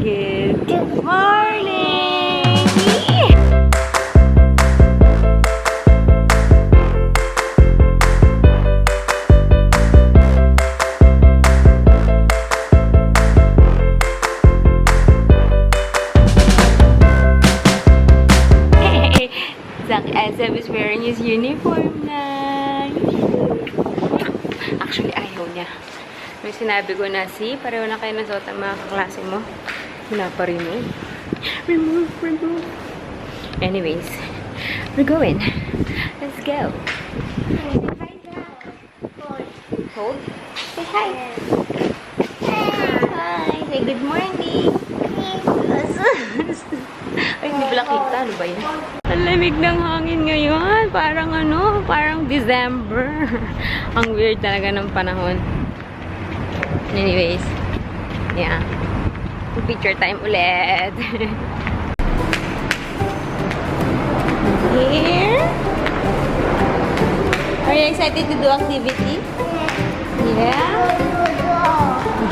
Good morning! Zach Ezeb is wearing his uniform na. Actually, ayaw niya. May sinabi ko na, pareho na kayo nasuot ang mga kaklase mo. Wala pa remove. Remove. Anyways, we're going. Let's go. Hold. Say hi. Hi. Say good morning. Ay, hindi pala kita. Ano ba yun? Ang lamig ng hangin ngayon. Parang December. Ang weird talaga ng panahon. Anyways, yeah. Picture time ulit. Here. Are you excited to do activity? Yeah?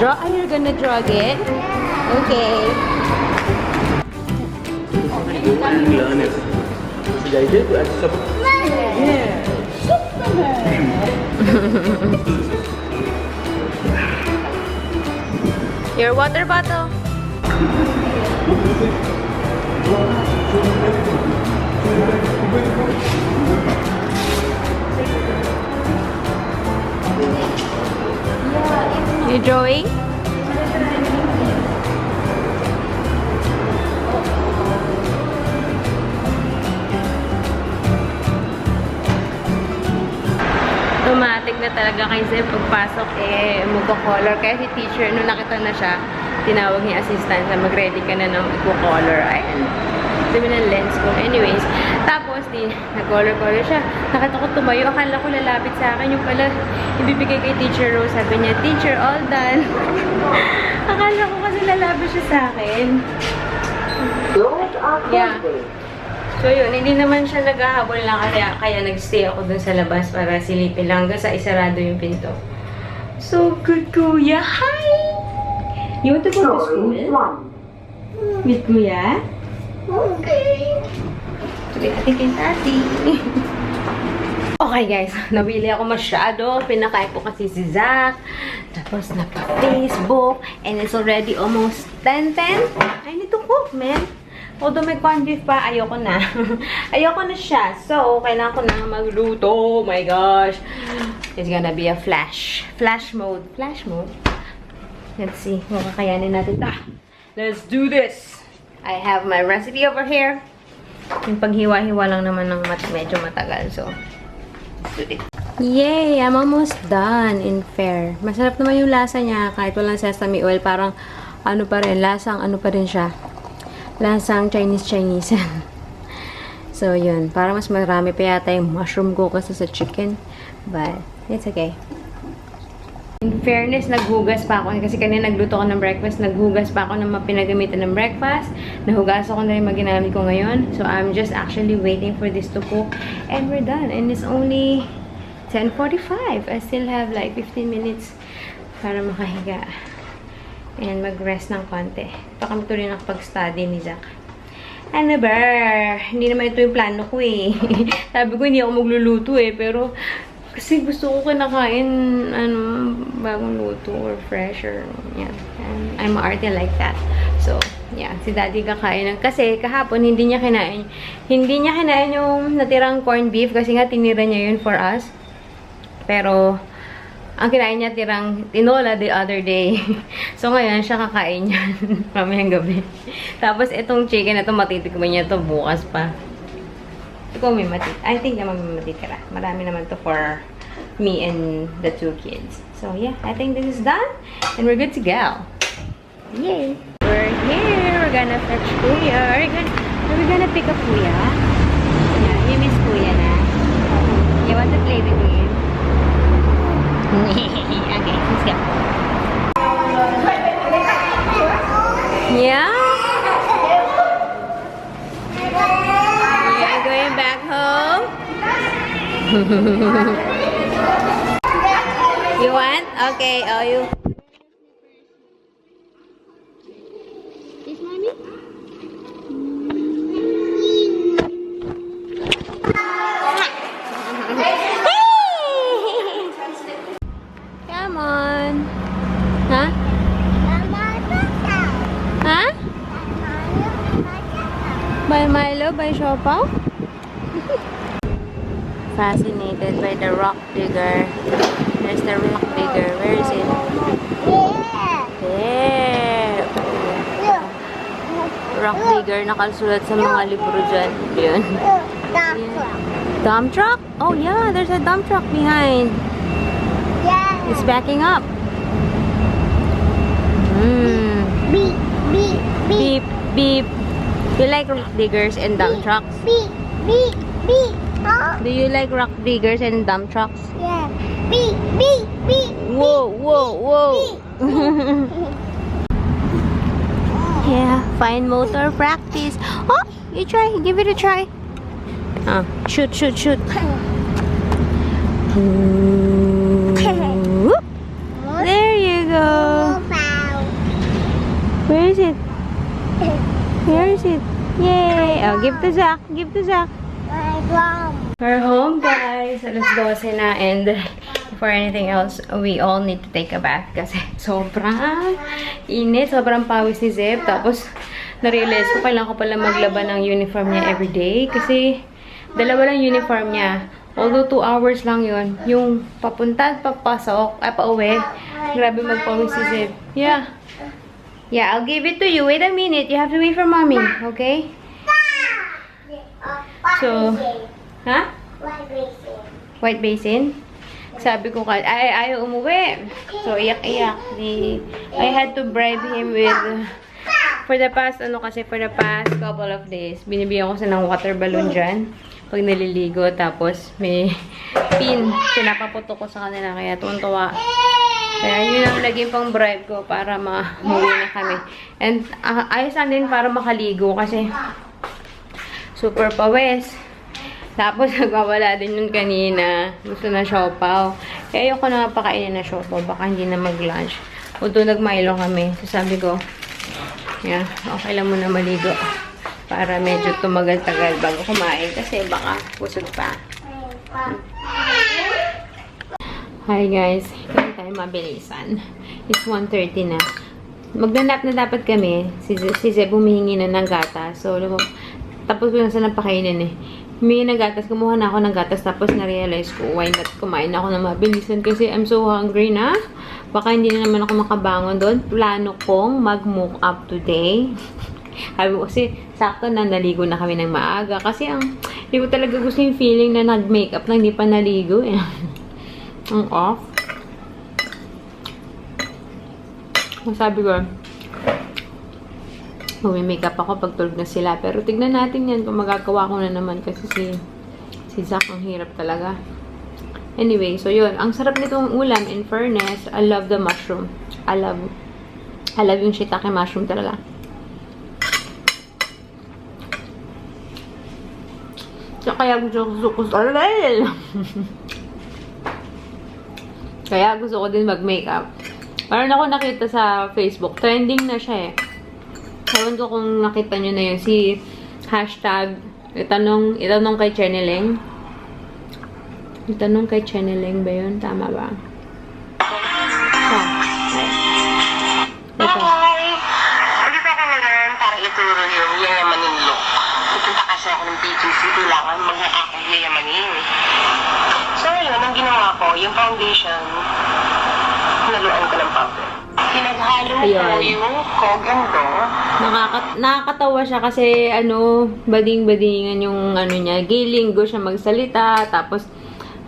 Draw? Are you gonna draw again? Okay. Your water bottle. You drawing? Automatic na talaga kay Zeb pagpasok magko-color. Kaya si teacher, nung nakita na siya, tinawag niya assistant na mag-ready ka na ng magko-color. Ayan. Dami ng lens ko. Anyways, tapos nag-color-color siya. Nakita ko tumayo. Akala ko lalapit sa akin. Yung pala, ibibigay kay Teacher Rose. Sabi niya, Teacher, all done. Akala ko kasi lalapit siya sa akin. Yeah. So yun, hindi naman siya naghahabol lang kaya nag-stay ako dun sa labas para silipin lang hanggang sa isarado yung pinto. So good, Kuya! Hi! You want to go to school? With Kuya? Okay. Sabi natin kay Tati. Okay guys, nabili ako masyado. Pinakain ko kasi si Zach. Tapos napa-Facebook. And it's already almost 10:10. I need to cook, man. Although may corned beef pa, ayoko na. Ayoko na siya. So, kailangan ko na magluto. Oh my gosh. It's gonna be a flash mode. Flash mode. Let's see kung kakayanin natin. Let's do this. I have my recipe over here. Yung paghiwa-hiwa lang naman ng medyo matagal. So, let's do it. Yay! I'm almost done in fair. Masarap naman yung lasa niya. Kahit walang sesame oil, parang ano pa rin. Lasang ano pa rin siya. Lasang Chinese. So, yun. Para mas marami pa yata yung mushroom ko kasi sa chicken. But, it's okay. In fairness, naghugas pa ako. Kasi kanina nagluto ko ng breakfast. Naghugas pa ako ng mga pinagamitan ng breakfast. Nahugas ako na yung maginamit ko ngayon. So, I'm just actually waiting for this to cook. And we're done. And it's only 10:45. I still have like 15 minutes para makahiga. And mag-rest ng konti. Ito kami tuloy nakapag-study ni Zach. Ano ba? Hindi naman ito yung plano ko eh. Sabi ko hindi ako magluluto eh. Pero kasi gusto ko kinakain bagong luto or fresh or yan. And I'm arte like that. So, yeah. Si Daddy kakain. Kasi kahapon hindi niya kinain yung natirang corned beef kasi nga tinira niya yun for us. Pero ang kinain niya tinola the other day. So, ngayon, siya kakain yan. Mamayang gabi. Tapos, itong chicken na ito, matitikman niya ito bukas pa. Ito may I think naman may matitira. Marami naman to for me and the 2 kids. So, yeah. I think this is done. And we're good to go. Yay! We're here. We're gonna fetch Kuya. Are we gonna pick up Kuya? Yeah, you miss Kuya na. You want to play with him? Okay, let's go. Yeah? You're going back home? You want? Okay, oh, you. Milo by Siopaw? Fascinated by the rock digger. There's the rock digger. Where is it? There. Rock digger. Nakasulat sa mga libro dyan. Yun. Dump truck? Oh yeah, there's a dump truck behind. It's backing up. Beep, beep, Beep, beep. You like rock diggers and dump trucks? beep, beep, beep. Huh? Do you like rock diggers and dump trucks? Yeah. Beep, beep, beep. Whoa, whoa, whoa. Yeah, fine motor practice. Oh, you try. Give it a try. Shoot, shoot, shoot. Whoop. There you go. Where is it? Where is it? Yay! Oh, give to Zach. Give to Zach. We're home, guys. Alas 12 na, and before anything else, we all need to take a bath kasi sobrang init, sobrang pawis ni Zeb. Tapos, na-realize ko, kailangan ko pala maglaban ng uniform niya everyday kasi dalawa lang uniform niya. Although 2 hours lang yun. Yung papunta at papasok, pauwi. Grabe magpawis si Zeb. Yeah. Yeah, I'll give it to you. Wait a minute. You have to wait for mommy, okay? So, ha? White basin? Sabi ko, ayaw umuwi. So, iyak-iyak. I had to bribe him with, for the past couple of days, binibigyan ko siya ng water balloon dyan. Pag naliligo, tapos may pin. Pinapaputok ko sa kanila, kaya tuwan-tuwa. Kaya yun ang naging pang bribe ko para mahuwi na kami. And ayos lang din para makaligo kasi super pawis. Tapos nagwawala din yun kanina. Gusto na siopaw. Kaya ayoko na pakainin na siopaw. Baka hindi na mag-lunch. Although nag-Milo kami. So sabi ko, yeah, okay lang muna maligo. Para medyo tumagal-tagal bago kumain. Kasi baka pusod pa. Hi guys. Kaya tayo mabilisan. It's 1:30 na. Magdanap na dapat kami. Si Zeb humihingi na ng gatas. So, tapos ko na sa napakainin eh. Humingi ng gatas. Kumuha na ako ng gatas. Tapos na-realize ko, why not kumain ako ng mabilisan. Kasi I'm so hungry na. Baka hindi na naman ako makabangon doon. Plano kong mag-mook up today. Sabi ko kasi, sakto na naligo na kami ng maaga. Kasi hindi ko talaga gusto yung feeling na nag-makeup na hindi pa naligo eh. Ang off. Sabi ko, mag-makeup ako pag tulog na sila. Pero tignan natin yan kung magagawa ko na naman. Kasi si Zach ang hirap talaga. Anyway, so yun. Ang sarap nitong ulam, in fairness, I love the mushroom. I love yung shiitake mushroom talaga. So, kaya gusto ko din mag-makeup. Meron ako nakita sa Facebook. Trending na siya eh. Ewan ko kung nakita nyo na yun. Si hashtag, itanong kay Cheneling. Itanong kay Cheneling ba yun? Tama ba? Ito. Pagkita ko ngayon para ituro yung yayamanin look. Pupunta kasi ako ng BGC. Kailangan mag-akong yayamanin. So ngayon, ang ginawa ko, yung foundation, naluan ko ng powder. Pinaghalo ko yung Kog and Do. Nakakatawa siya kasi bading-badingan yung niya. Giling siya magsalita. Tapos,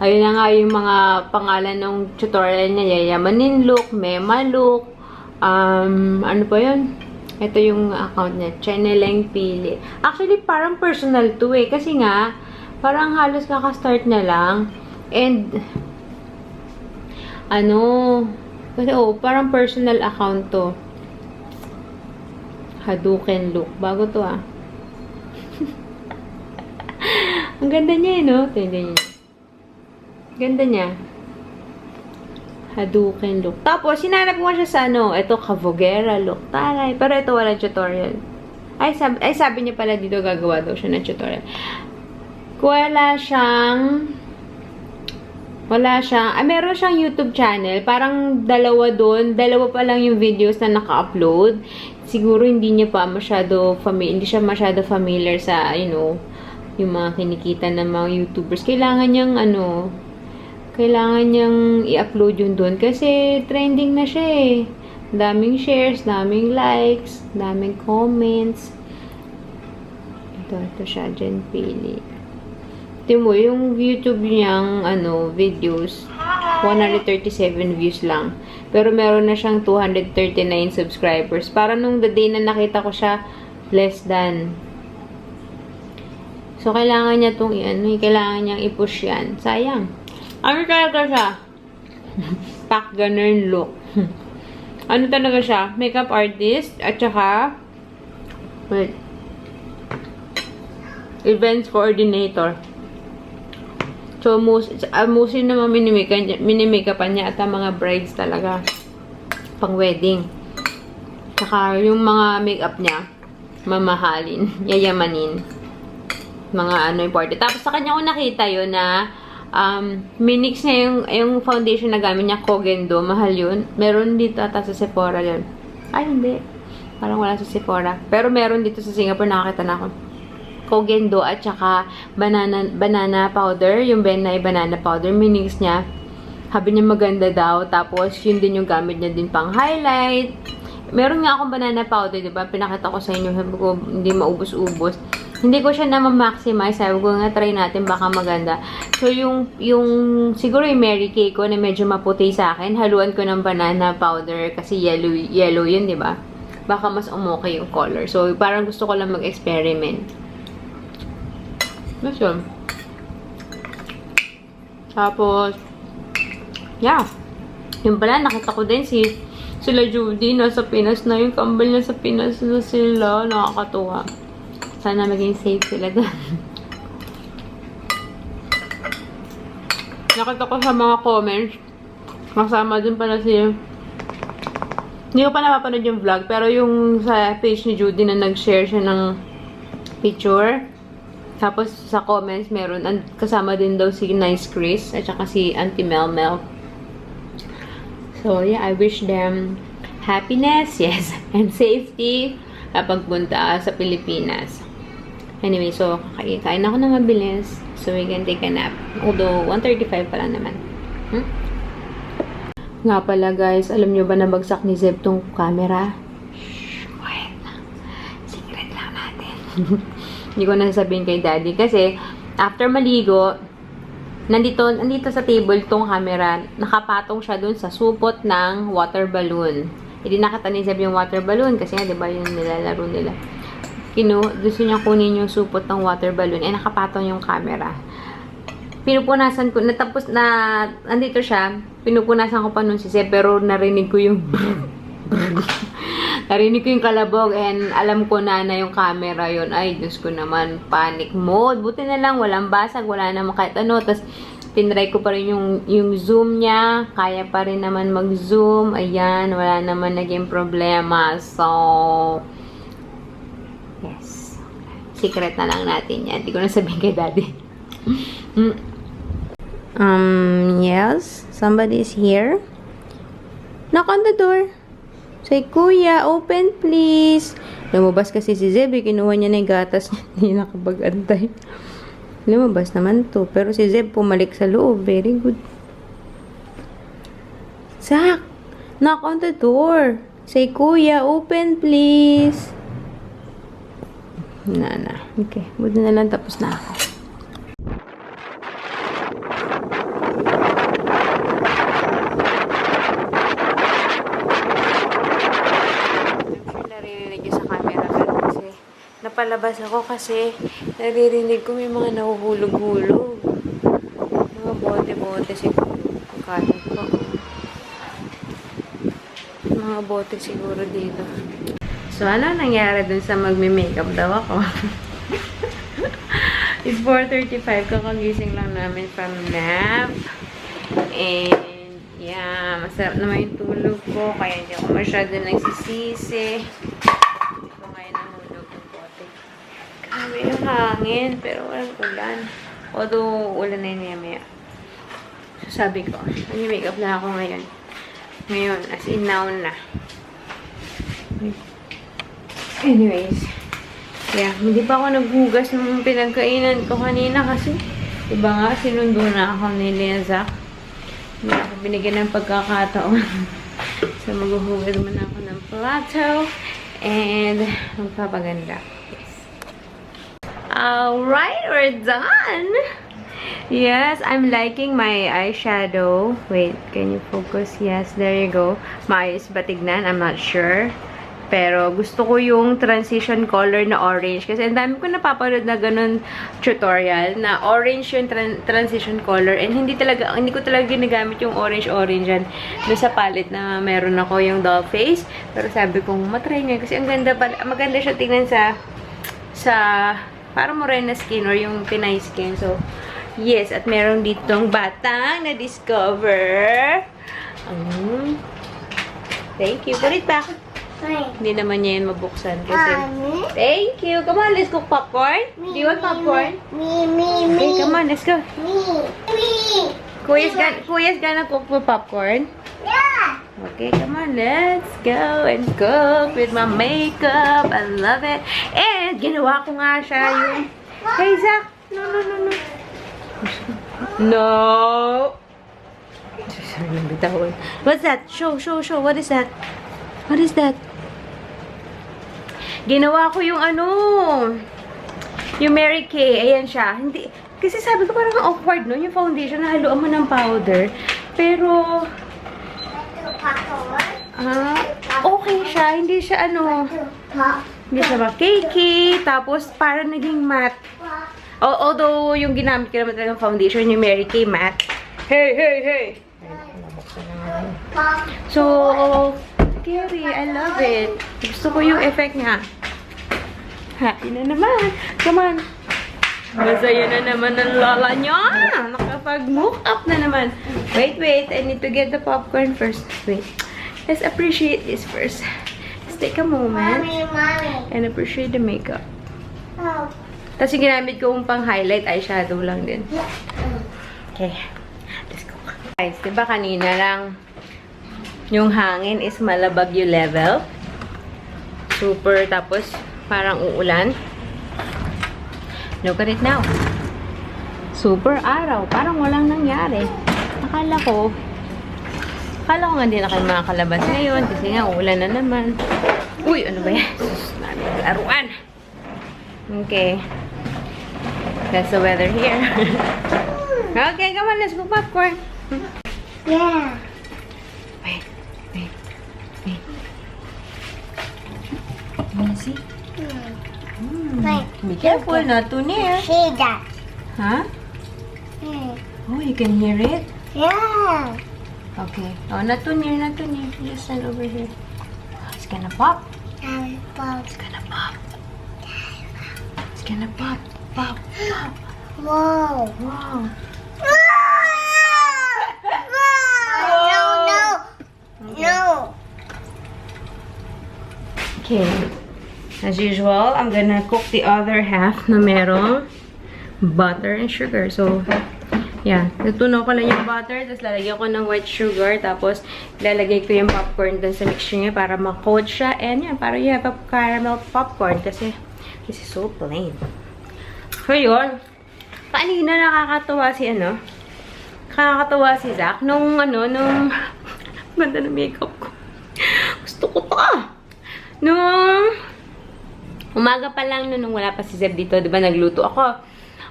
ayun na nga yung mga pangalan ng tutorial niya. Yayamanin look, Mema look. Ano pa yun? Ito yung account niya. Cheneling Pili. Actually, parang personal to eh. Kasi nga, parang halos kaka-start na lang. And, kasi parang personal account to. Hadouken look. Bago to ah. Ang ganda niya eh, no? Tingnan niyo. Ganda niya. Hadouken look. Tapos, sinanap ko siya sa ito, Kavogera look. Taray. Pero ito walang tutorial. Ay, sabi niya pala dito gagawa daw siya ng tutorial. Meron siyang YouTube channel. Parang dalawa pa lang yung videos na naka-upload. siguro hindi niya pa masyado hindi siya masyado familiar sa, you know, yung mga kinikita ng mga YouTubers. Kailangan niyang, kailangan niyang i-upload yun doon kasi trending na siya eh. Daming shares, daming likes, daming comments. Ito siya, Jen Pili. Ito mo, yung YouTube niyang, videos, 137 views lang. Pero meron na siyang 239 subscribers. Para nung the day na nakita ko siya, less than. So, kailangan niya itong, kailangan niyang i-push yan. Sayang. Ano talaga siya? Pack ganun look. Ano talaga siya? Makeup artist, at saka, events coordinator. So, mostly naman minimakeupan niya at ang mga brides talaga. Pang wedding. Saka, yung mga makeup niya, mamahalin, yayamanin. Mga important. Tapos, sa kanya ko nakita yun na, minix niya yung foundation na gamit niya, Kogendo. Mahal yun. Meron dito ata sa Sephora yun. Ay, hindi. Parang wala sa Sephora. Pero meron dito sa Singapore, nakakita na ako. Kogendo at saka banana powder, yung Benay banana powder, minix niya. Sabi niya maganda daw, tapos yun din yung gamit niya din pang highlight. Meron nga akong banana powder, diba? Pinakita ko sa inyo, sabi ko hindi maubos-ubos. Hindi ko siya na ma-maximize, sabi ko nga try natin, baka maganda. So yung siguro yung Mary Kay ko na medyo maputi sa akin, haluan ko ng banana powder kasi yellow yun, diba? Baka mas umokay yung color. So parang gusto ko lang mag-experiment. Mas yun. Tapos, yeah. Yung pala, nakita ko din sila Judy, nasa Pinas na. Yung kambal niya sa Pinas na sila. Nakakatuwa. Sana maging safe sila doon. Nakita ko sa mga comments. Kasama din pala hindi ko pa napapanood yung vlog, pero yung sa page ni Judy na nag-share siya ng picture. Tapos, sa comments, meron, kasama din daw si Nice Chris, at saka si Auntie Mel. So, yeah, I wish them happiness, yes, and safety kapag punta sa Pilipinas. Anyway, so, kain ako na mabilis, so we can take a nap. Although, 1:35 pa lang naman. Nga pala, guys, alam nyo ba na bagsak ni Zeb tong camera? Shh, quiet lang. Secret lang natin. Hindi ko nasasabihin kay Daddy. Kasi, after maligo, nandito sa table tong camera, nakapatong siya dun sa supot ng water balloon. Hindi nakita ni Zeb yung water balloon kasi nga, diba, yung nilalaro nila. Gusto niya kunin yung supot ng water balloon. Nakapatong yung camera. Pinupunasan ko, andito siya, pinupunasan ko pa nun si Zeb, pero narinig ko yung narinig ko yung kalabog and alam ko na yung camera yun. Ay, Diyos ko naman, panic mode. Buti na lang, walang basag, wala naman kahit ano. Tapos, tinry ko pa rin yung zoom niya. Kaya pa rin naman mag-zoom. Ayan, wala naman naging problema. So, yes. Secret na lang natin yan. Hindi ko na sabihin kay Daddy. Yes? Somebody is here? Knock on the door. Say, Kuya, open please. Lumabas kasi si Zeb, kinuha niya na yung gatas niya. Hindi nakapag-antay. Lumabas naman to. Pero si Zeb pumalik sa loob. Very good. Zach, knock on the door. Say, Kuya, open please. Na. Okay, buti na lang tapos na ako. Napalabas ako kasi naririnig ko may mga nahuhulog-hulog. Mga bote-bote siguro. Kain ko. Mga bote siguro dito. So, ano nangyari dun sa magme-makeup daw ako? It's 4:35. Kakagising lang namin from nap. And, yeah, masarap naman yung tulog ko. Kaya hindi ako masyado nagsisisi. May hangin, pero walang ulan. Although, ulan na yun maya. So, sabi ko, mag-makeup na ako ngayon. Ngayon, as in now na. Anyways. Yeah, hindi pa ako naghugas ng pinagkainan ko kanina kasi diba nga, sinundo na ako ni Zach. Hindi ako binigyan ng pagkakataon. So, maghuhugas man ako ng plato and magpapaganda. Yes. Alright, we're done! Yes, I'm liking my eyeshadow. Wait, can you focus? Yes, there you go. Maayos ba tignan? I'm not sure. Pero gusto ko yung transition color na orange. Kasi ang dami ko napapanood na ganun tutorial na orange yung transition color. And hindi ko talaga ginagamit yung orange-orange yan. Doon sa palette na meron ako yung doll face. Pero sabi kong matry nga. Kasi ang ganda pala. Maganda siya tingnan sa parang morena skin or yung Pinay skin. So, yes. At meron ditong batang na-discover. Thank you. Put it back. Hindi naman niya yun mabuksan kasi... Thank you! Come on, let's cook popcorn. Do you want popcorn? Me. Okay, come on, let's go. Me. Kuya's gonna cook for popcorn. Yeah. Okay, come on, let's go and cook with my makeup. I love it. And, ginawa ko nga siya yung... Hey, Zach! No. No! Sorry, bitawan. What's that? Show. What is that? What is that? Ginawa ko yung yung Mary Kay. Ayan siya. Hindi, kasi sabi ko parang awkward, no? Yung foundation, nahaluan mo ng powder. Pero, okay siya. Hindi siya hindi siya ba cakey. Tapos, parang naging matte. Although, yung ginamit ko naman talagang foundation, yung Mary Kay matte. Hey! So, scary. I love it. Gusto ko yung effect niya. Happy na naman. Come on. Masaya na naman ang lola niya. Nakapag-move up na naman. Wait. I need to get the popcorn first. Wait. Let's appreciate this first. Let's take a moment and appreciate the makeup. Tapos yung ginamit ko yung pang-highlight eyeshadow lang din. Okay. Let's go. Guys, diba kanina lang yung hangin is malabagyo level. Super. Tapos, parang uulan. Look at it now. Super araw. Parang walang nangyari. Akala ko nga hindi na kayo makakalabas ngayon kasi nga uulan na naman. Uy, ano ba yan? Sus, namin laruan. Okay. That's the weather here. Okay, come on. Let's go popcorn. Yeah. Wait. Wanna see? Wait. Be careful, not too near. See that? Huh? Oh, you can hear it? Yeah. Okay. Oh, not too near. Just stand over here. It's gonna pop. It's gonna pop. It's gonna pop. Pop. Whoa. Wow. No. Okay. As usual, I'm gonna cook the other half na merong butter and sugar. So, yeah. Natunaw ko lang yung butter, tapos lalagyan ko ng white sugar, tapos lalagay ko yung popcorn dun sa mixture niya para ma-coat siya. And yan, para you have a caramel popcorn kasi this is so plain. So, yun. Kanina nakakatawa si Zach nung ganda ng makeup ko. Gusto ko to. Nung umaga pa lang nung wala pa si Zeb dito, diba nagluto ako.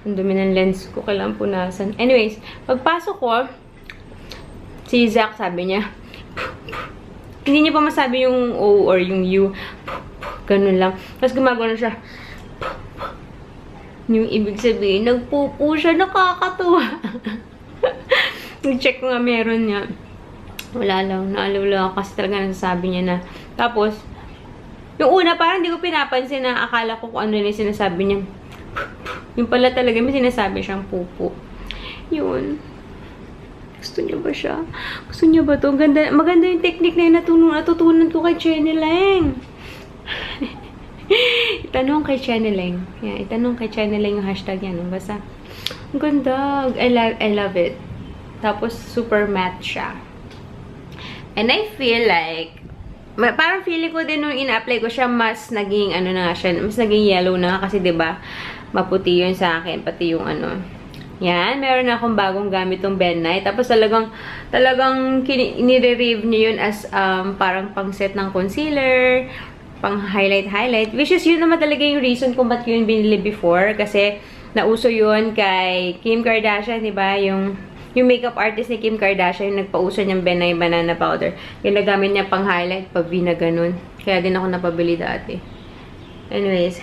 Ang dumi ng lens ko, kailangan punasan. Anyways, pagpasok ko, si Zach sabi niya, hindi niya pa masabi yung O or yung U. Ganun lang. Tapos gumagawa na siya. Yung ibig sabihin, nagpupo siya, nakakatuwa. Nag-check ko nga meron niya. Wala lang, naalala ako kasi talaga nasasabi niya na. Tapos, yung una parang hindi ko pinapansin na akala ko kung ano yung sinasabi niya. Yung pala talaga may sinasabi siyang pupo. Yun. Gusto niya ba siya? Gusto niya ba to? Maganda yung technique na yun natutunan ko kay Channeling. Itanong kay Channeling. Yeah, itanong kay Channeling yung hashtag niya. Basta, ang ganda. I love it. Tapos, super matte siya. And I feel like, parang feeling ko din nung ina-apply ko siya, mas naging, ano na nga siya, mas naging yellow na nga kasi, diba, maputi yun sa akin, pati yung ano. Yan, meron na akong bagong gamit tong Ben Nye. Tapos talagang nire-rave niyo yun as parang pang set ng concealer, pang highlight. Which is yun naman talaga yung reason kung ba't yun binili before. Kasi nauso yun kay Kim Kardashian, diba? Yung makeup artist ni Kim Kardashian, yung nagpauso niyang Ben Nye banana powder. Ginagamit niya pang highlight, pag na ganun. Kaya din ako napabili dati. Anyways,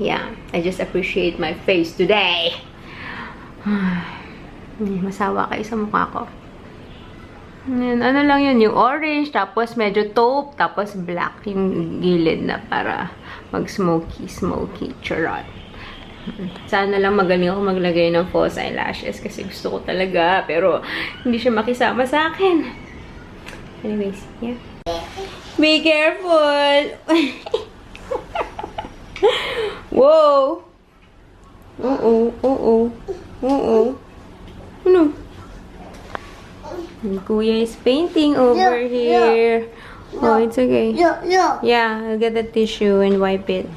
yeah, I just appreciate my face today. Masawa kayo sa mukha ko. Yan, ano lang yun, yung orange, tapos medyo taupe, tapos black yung gilid na para mag-smoky, charot. Sana lang magaling ako maglagay ng false eyelashes kasi gusto ko talaga, pero hindi siya makisama sa akin. Anyways, yeah. Be careful! Whoa! Oo. Ano? Kuya is painting over here. Oh, it's okay. Yeah, I'll get the tissue and wipe it.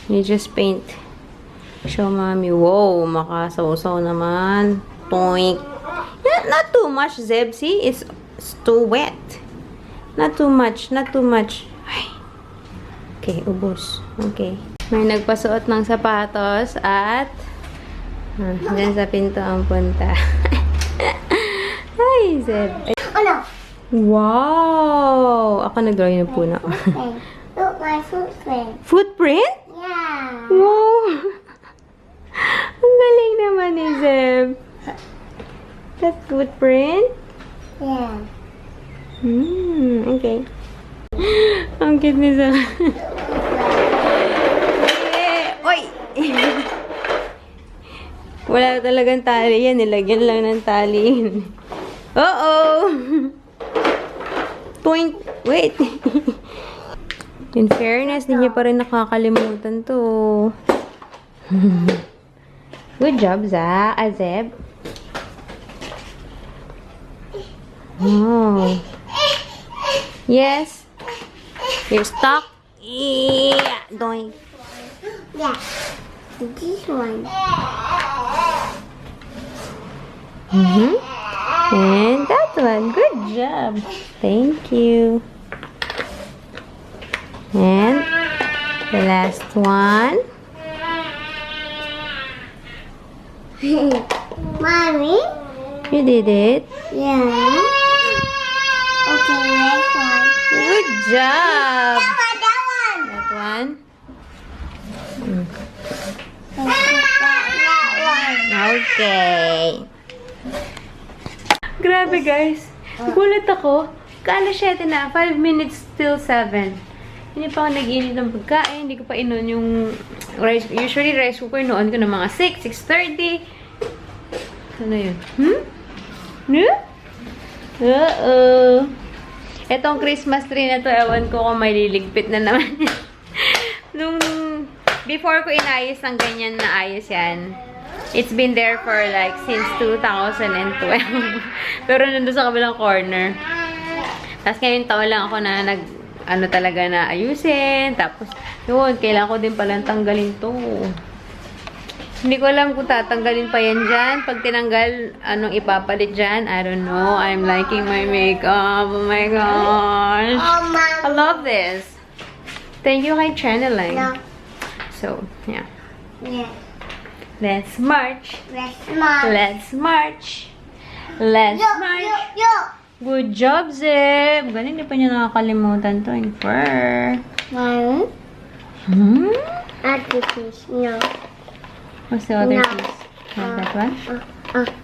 You just paint. Show mommy. Whoa, makasaw-saw naman. Toink. Not too much, Zeb. See? It's too wet. Not too much. Ay. Okay, ubos. Okay. May nagpasuot ng sapatos at dyan sa pinto ang punta. Hi, Zeb. Ano? Wow! Ako nag-drawing na po na. Look, my footprint. Footprint? Yeah. Wow! Ang galing naman ni Zeb. That footprint? Yeah. Okay. Ang cute ni Zeb. Oy! Wala talagang tali yan. Nilagyan lang ng tali. Uh-oh! Point! Wait! In fairness, di niya pa rin nakakalimutan to. Good job, Zeb. Oh. Yes. You're stuck. Yeah. Doink. Yeah. This one. And that one. Good job. Thank you. And the last one. Mommy? You did it. Yeah. Okay, next one. Good job. That one. That one. That one. Okay. Grabe guys. Gulat ako. Kaala 7 na. 5 minutes till 7. Hindi pa ako nag-init ng pagkain. Hindi ko pa inon yung rice. Usually rice cooker noon ko ng mga 6, 6:30. Ano yun? Uh-oh. Etong Christmas tree na to, ewan ko kung may liligpit na naman. Nung before ko inayos ng ganyan na ayos yan, it's been there for like since 2012. Pero nandun sa kabilang corner. Tapos ngayong taon lang ako na talaga na ayusin. Tapos, yun, kailangan ko din palang tanggalin to. Hindi ko alam kung tatanggalin pa yan dyan. Pag tinanggal, anong ipapalit dyan? I don't know. I'm liking my makeup. Oh my gosh. Oh, Mom. I love this. Thank you kay Channeling. No. So, yeah. Yeah. Let's march. Let's march. Let's march. Let's march. Yo. Good job, Zeb. Galing, di pa niya nakakalimutan to. In fur. One. Other piece. No. What's the other No. piece? Like that one?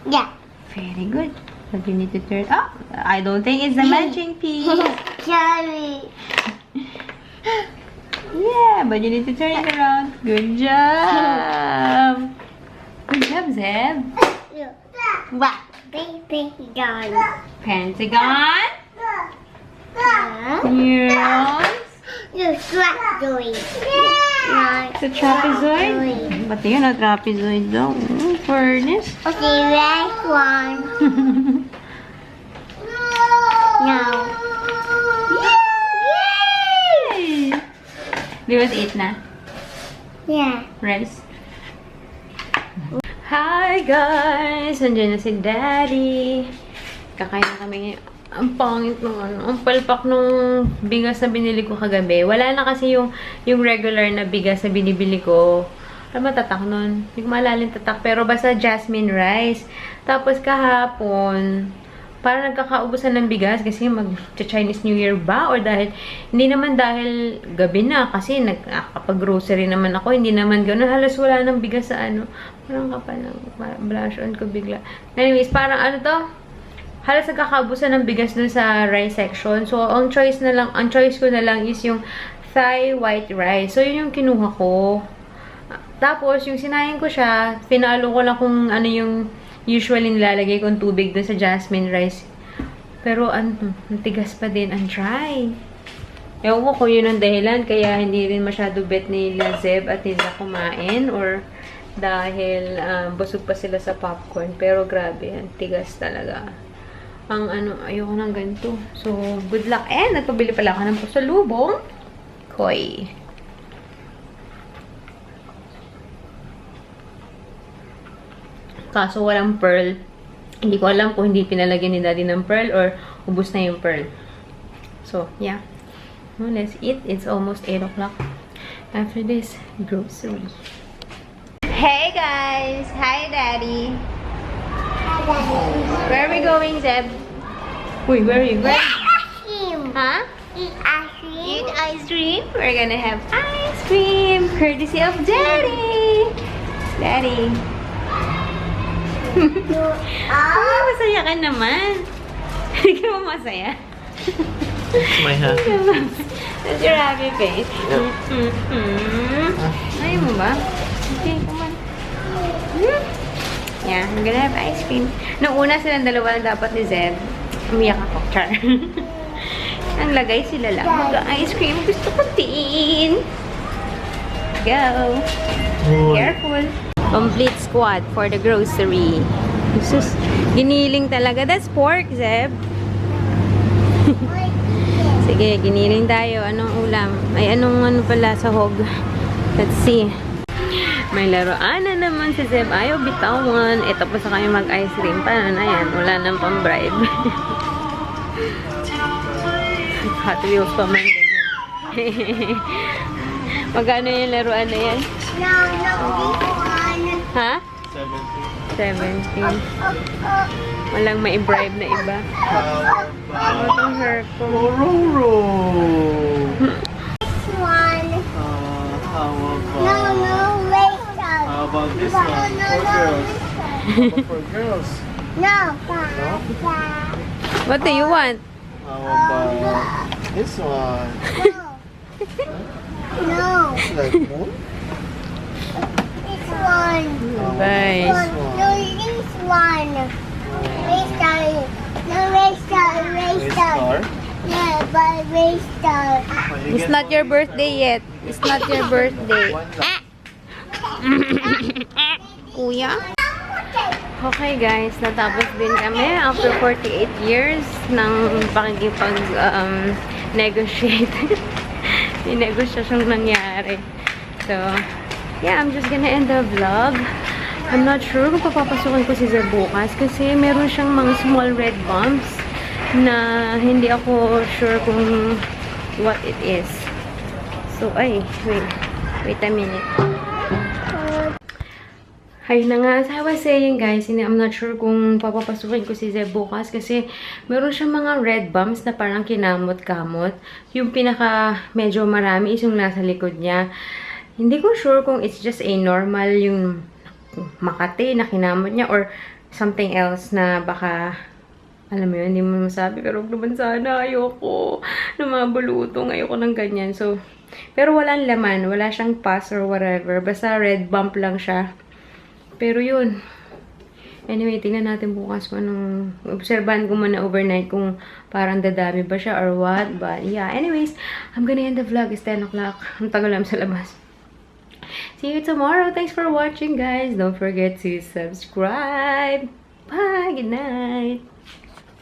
Yeah. Very good. But you need to turn. Oh, I don't think it's the matching piece. Sorry. Yeah, but you need to turn it around. Good job. Good job, Zeb. What? Baby gun. Pentagon. Yeah. Yes. You slap doing. It's a trapezoid. But yun, a trapezoid daw. Furnace. Okay, last one. No. Di ba 8 na? Yeah. Rice? Hi guys! Nandiyan na si Daddy. Kakain na kami. Ang pangit ng ang palpak nung bigas na binili ko kagabi. Wala na kasi yung regular na bigas na binibili ko. Ano matatak nun? Hindi ko maalala yung tatak. Pero basta jasmine rice. Tapos kahapon, parang nagkakaubusan ng bigas kasi mag-Chinese New Year ba? Or dahil, hindi naman dahil gabi na kasi kapag-grocery naman ako, hindi naman gano'n. Halos wala ng bigas sa ano. Parang kapal lang. Blush on ko bigla. Anyways, parang ano to? Halos nagkakaubusan ng bigas dun sa rice section. So, ang choice ko na lang is yung Thai white rice. So, yun yung kinuha ko. Tapos, yung sinayang ko siya, pinalo ko lang kung ano yung usually nilalagay kong tubig dun sa jasmine rice. Pero, ang tigas pa din ang dry. Ewan ko kung yun ang dahilan, kaya hindi rin masyado bet nila Zeb at nila kumain. Or, dahil busog pa sila sa popcorn. Pero, grabe, ang tigas talaga. Ang ayoko ng ganito. So, good luck. And, nagpabili pala ako ng pasalubong. Koi. Kaso walang pearl. Hindi ko alam kung hindi pinalagyan ni Daddy ng pearl or ubus na yung pearl. So, yeah. Well, let's eat. It's almost 8 o'clock. After this, grocery. Hey guys! Hi Daddy! Where are we going, Zeb? Wait, where are you going? Ice cream. Huh? Eat ice cream. Eat ice cream? We're gonna have ice cream! Courtesy of Daddy! Daddy! Ah, masaya ka naman. Hindi ka mo masaya. My happy. That's your happy face. Ayaw mo ba? Okay, come on. Yeah, I'm gonna have ice cream. Nung una silang dalawa na dapat ni Zeb, umiyak ako. Char. Ang lagay sila lang. Mag-ice cream. Gusto ko din. Go. Careful. Complete squad for the grocery. Sus, giniling talaga. That's pork, Zeb. Sige, giniling tayo. Anong ulam? Ay, anong pala sa hog? Let's see. May laruan na naman si Zeb. Ayaw bitawan. Eh, tapos na kami mag-ice cream. Paano na yan? Wala nang pang-bribe. Hot Wheels pa man din. Magkano yung laruan na yan? No, this one. Ha? 70. 17. Walang mai-bribe na iba. Oh, itong hair ko. Roro! This one. How No, wait. How about this one? For girls. How about for girls? No, What do you want? How about this one? no. Like moon? This one. Bye. No, this one. Race no, race Race star? Yeah, but race star. It's not your birthday yet. It's not your birthday. Kuya? Okay guys, natapos din kami after 48 years ng pakikipag-negotiate. May negotiasyong nangyari. So, yeah, I'm just gonna end the vlog. I'm not sure kung papapasukin ko si Zeb bukas kasi meron siyang mga small red bumps na hindi ako sure kung what it is. So, ay, wait a minute. Ayun na nga, as I was saying guys, I'm not sure kung papapasukin ko si Zeb bukas kasi meron siyang mga red bumps na parang kinamot-kamot. Yung pinaka medyo marami is yung nasa likod niya. Hindi ko sure kung it's just a normal yung makati na kinamot niya or something else na baka, alam mo yun, hindi mo masabi. Pero naman sana, ayoko na mga bulutong, ayoko ng ganyan. So, pero walang laman, wala siyang pus or whatever. Basta red bump lang siya. Pero yun. Anyway, tingnan natin bukas kung anong... Obserbahan ko muna overnight kung parang dadami ba siya or what. But yeah, anyways, I'm gonna end the vlog. It's 10 o'clock. Ang tagal lang sa labas. See you tomorrow. Thanks for watching, guys. Don't forget to subscribe. Bye. Good night.